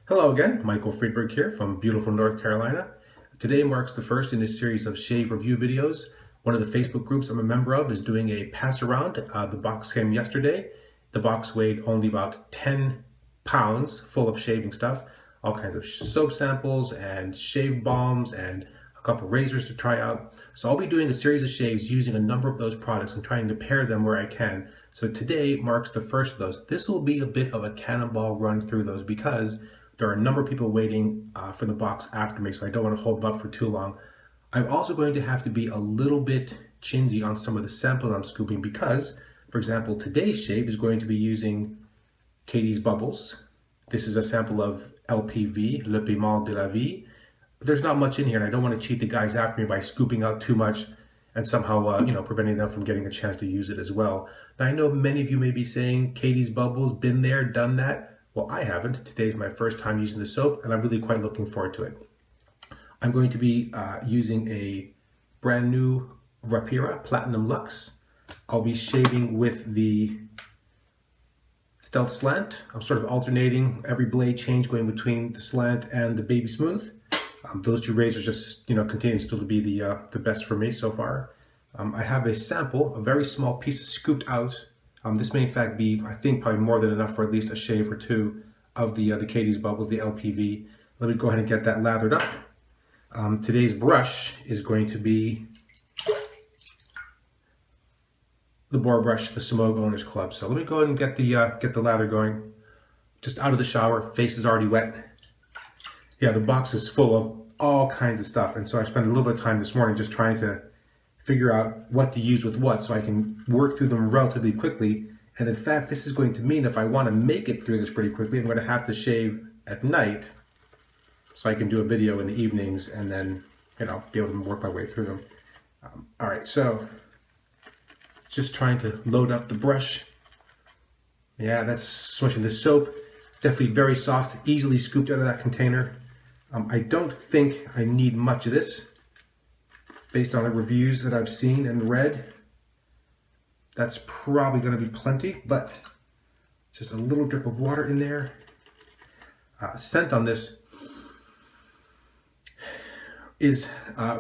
Hello again, Michael Friedberg here from beautiful North Carolina. Today marks the first in a series of shave review videos. One of the Facebook groups I'm a member of is doing a pass around. The box came yesterday. The box weighed only about 10 pounds full of shaving stuff. All kinds of soap samples and shave balms and a couple razors to try out. So I'll be doing a series of shaves using a number of those products and trying to pair them where I can. So today marks the first of those. This will be a bit of a cannonball run through those because there are a number of people waiting for the box after me, so I don't want to hold them up for too long. I'm also going to have to be a little bit chinsy on some of the samples I'm scooping because, for example, today's shave is going to be using Catie's Bubbles. This is a sample of LPV, Le Piment de la Vie. There's not much in here, and I don't want to cheat the guys after me by scooping out too much and somehow, preventing them from getting a chance to use it as well. Now, I know many of you may be saying, Catie's Bubbles, been there, done that. Well, I haven't. Today's my first time using the soap, and I'm really quite looking forward to it. I'm going to be using a brand new Rapira Platinum Lux. I'll be shaving with the Stealth Slant. I'm sort of alternating every blade change going between the Slant and the Baby Smooth. Those two razors just, continue still to be the best for me so far. I have a sample, a very small piece scooped out. This may in fact be, I think, probably more than enough for at least a shave or two of the Catie's Bubbles, the LPV. Let me go ahead and get that lathered up. Today's brush is going to be the Boar brush, the Semogue Owners Club. So let me go ahead and get the lather going. Just out of the shower, face is already wet. Yeah, the box is full of all kinds of stuff, and so I spent a little bit of time this morning just trying to figure out what to use with what so I can work through them relatively quickly. And in fact, this is going to mean if I want to make it through this pretty quickly, I'm going to have to shave at night so I can do a video in the evenings and then, be able to work my way through them. All right, so just trying to load up the brush. Yeah, that's swishing the soap. Definitely very soft, easily scooped out of that container. I don't think I need much of this. Based on the reviews that I've seen and read, that's probably going to be plenty, but just a little drip of water in there. Scent on this is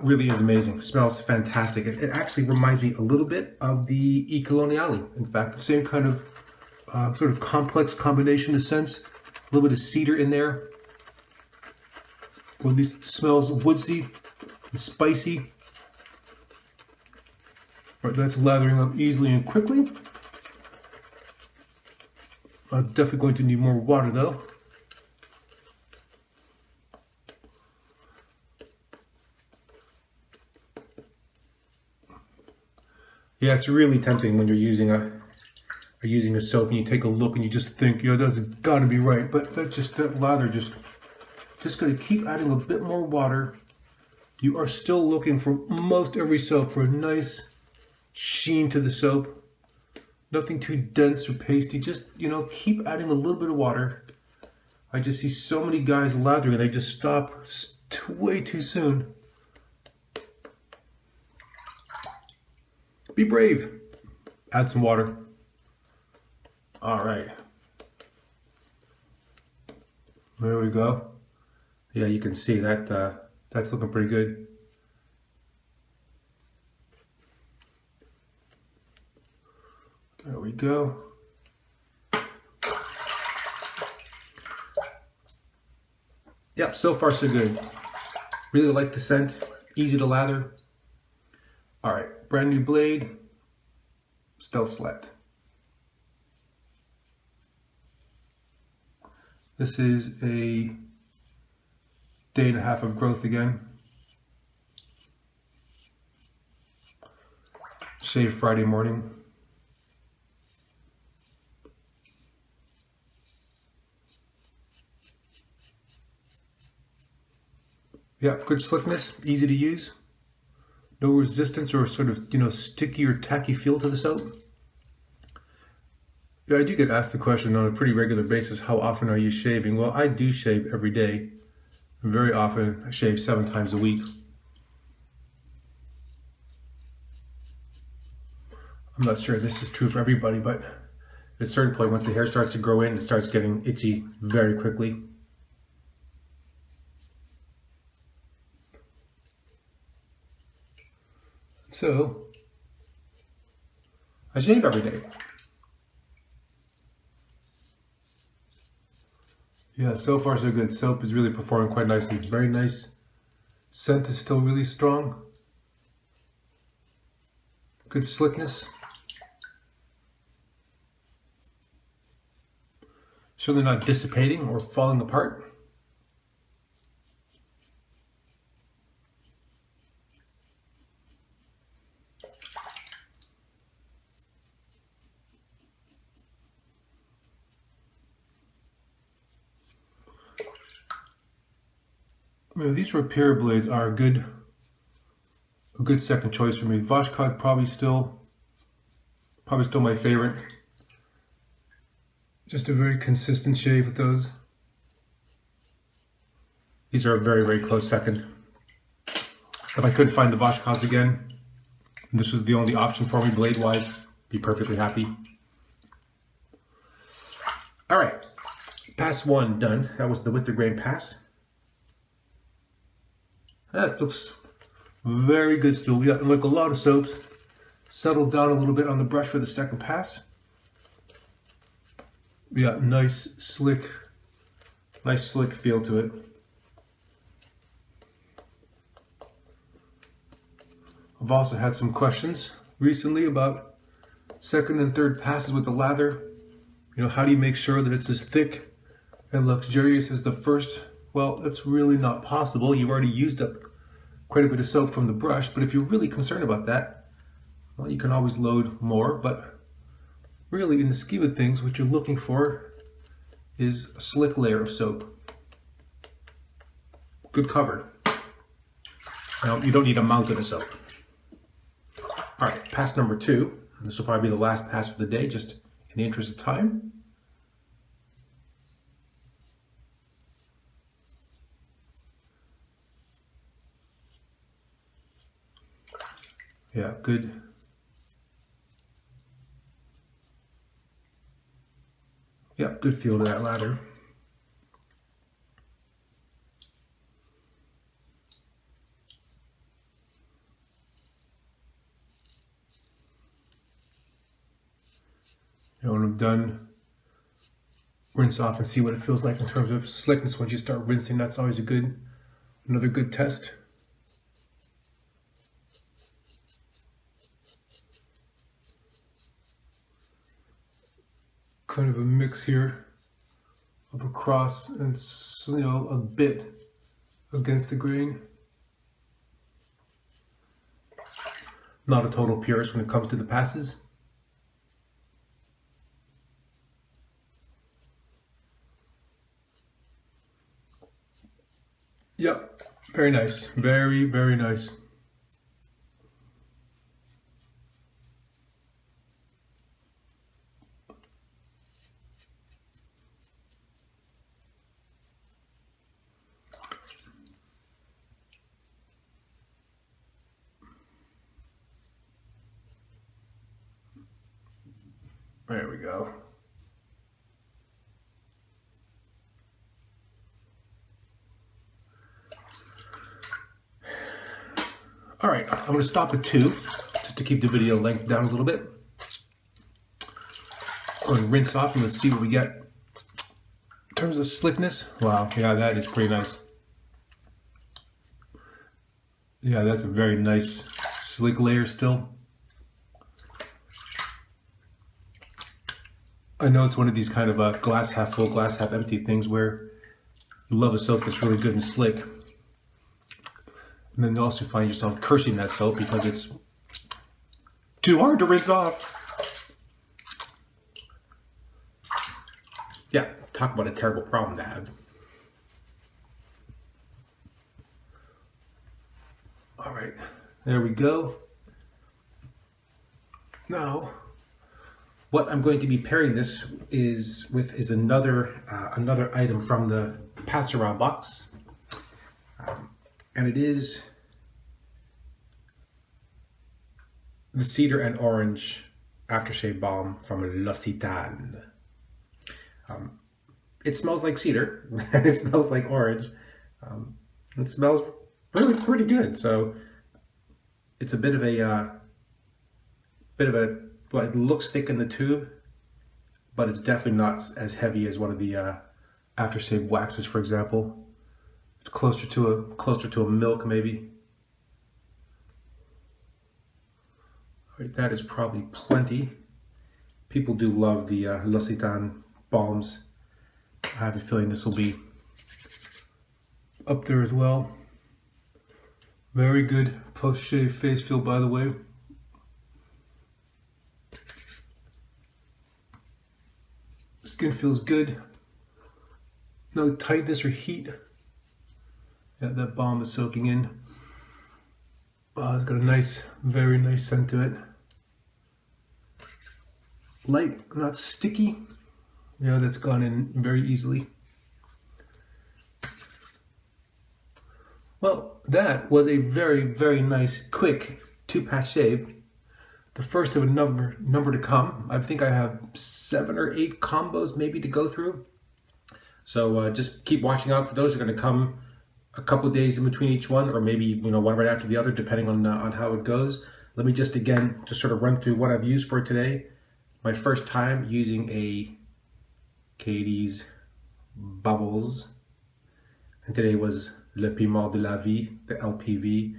really is amazing. Smells fantastic. It actually reminds me a little bit of the E Coloniale. In fact, the same kind of sort of complex combination of scents. A little bit of cedar in there. Or at least it smells woodsy and spicy. Right, that's lathering up easily and quickly. I'm definitely going to need more water though. Yeah, it's really tempting when you're using a soap and you take a look and you just think, that's got to be right, but that lather just going to keep adding a bit more water. You are still looking for most every soap for a nice sheen to the soap. Nothing too dense or pasty. Just, keep adding a little bit of water. I just see so many guys lathering and they just stop way too soon. Be brave. Add some water. All right. There we go. Yeah, you can see that that's looking pretty good. There we go. Yep, so far so good. Really like the scent, easy to lather. All right, brand new blade, Stealth Slant. This is a day and a half of growth again. Shave Friday morning. Yeah, good slickness, easy to use. No resistance or sort of, sticky or tacky feel to the soap. Yeah, I do get asked the question on a pretty regular basis, how often are you shaving? Well, I do shave every day. Very often, I shave 7 times a week. I'm not sure this is true for everybody, but at a certain point, once the hair starts to grow in, it starts getting itchy very quickly. So I shave every day. Yeah, so far so good. Soap is really performing quite nicely. Very nice. Scent is still really strong. Good slickness. Certainly not dissipating or falling apart. These Rapira blades are a good second choice for me. Vashkod probably still my favorite. Just a very consistent shave with those. These are a very, very close second. If I couldn't find the Vashkods again, and this was the only option for me blade-wise, be perfectly happy. All right, pass one done. That was the with the grain pass. That looks very good still. We got like a lot of soaps. Settled down a little bit on the brush for the second pass. We got nice slick feel to it. I've also had some questions recently about second and third passes with the lather. You know, how do you make sure that it's as thick and luxurious as the first? Well, that's really not possible. You've already used up quite a bit of soap from the brush, but if you're really concerned about that, well, you can always load more, but really in the scheme of things, what you're looking for is a slick layer of soap. Good cover. Now, you don't need a mountain of soap. All right, pass number two. This will probably be the last pass for the day, just in the interest of time. Yeah, good. Yeah, good feel to that lather. You know, when I'm done, rinse off and see what it feels like in terms of slickness. Once you start rinsing, that's always another good test. Kind of a mix here of a cross and, you know, a bit against the grain. Not a total purist when it comes to the passes. Yep, very nice. Very, very nice. There we go. All right, I'm going to stop at 2 just to keep the video length down a little bit. Go and rinse off and let's see what we get. In terms of slickness, wow, yeah, that is pretty nice. Yeah, that's a very nice slick layer still. I know it's one of these kind of a glass half full, glass half empty things where you love a soap that's really good and slick. And then you also find yourself cursing that soap because it's too hard to rinse off. Yeah, talk about a terrible problem to have. All right, there we go. Now, what I'm going to be pairing this with is another item from the pass around box, and it is the Cedar and Orange Aftershave Balm from L'Occitane. It smells like cedar and it smells like orange. It smells really pretty good. So it's a bit of a bit of a, well, it looks thick in the tube, but it's definitely not as heavy as one of the aftershave waxes, for example. It's closer to a milk, maybe. All right, that is probably plenty. People do love the L'Occitane balms. I have a feeling this will be up there as well. Very good post-shave face feel, by the way. Skin feels good. No tightness or heat. Yeah, that balm is soaking in. It's got a nice, very nice scent to it. Light, not sticky. Yeah, that's gone in very easily. Well, that was a very, very nice, quick 2-pass shave. The first of a number to come. I think I have 7 or 8 combos maybe to go through. So just keep watching out for those. They're going to come a couple days in between each one, or maybe one right after the other, depending on how it goes. Let me just sort of run through what I've used for today. My first time using a Catie's Bubbles, and today was Le Piment de la Vie, the LPV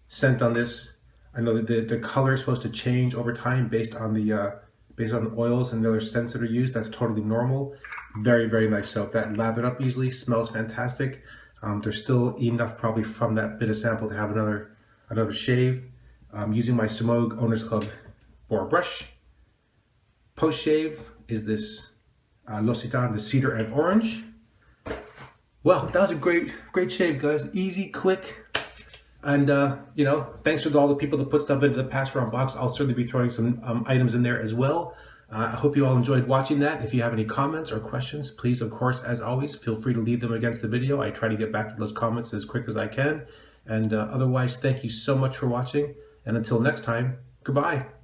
scent on this. I know that the color is supposed to change over time based on the oils and the other scents that are used. That's totally normal. Very, very nice soap. That lathered up easily, smells fantastic. There's still enough probably from that bit of sample to have another shave. Using my Semogue Owners Club Boar brush. Post shave is this L'Occitane, the Cedar and Orange. Well, that was a great shave, guys. Easy, quick. And, thanks to all the people that put stuff into the pass around box. I'll certainly be throwing some items in there as well. I hope you all enjoyed watching that. If you have any comments or questions, please, of course, as always, feel free to leave them against the video. I try to get back to those comments as quick as I can. And otherwise, thank you so much for watching. And until next time, goodbye.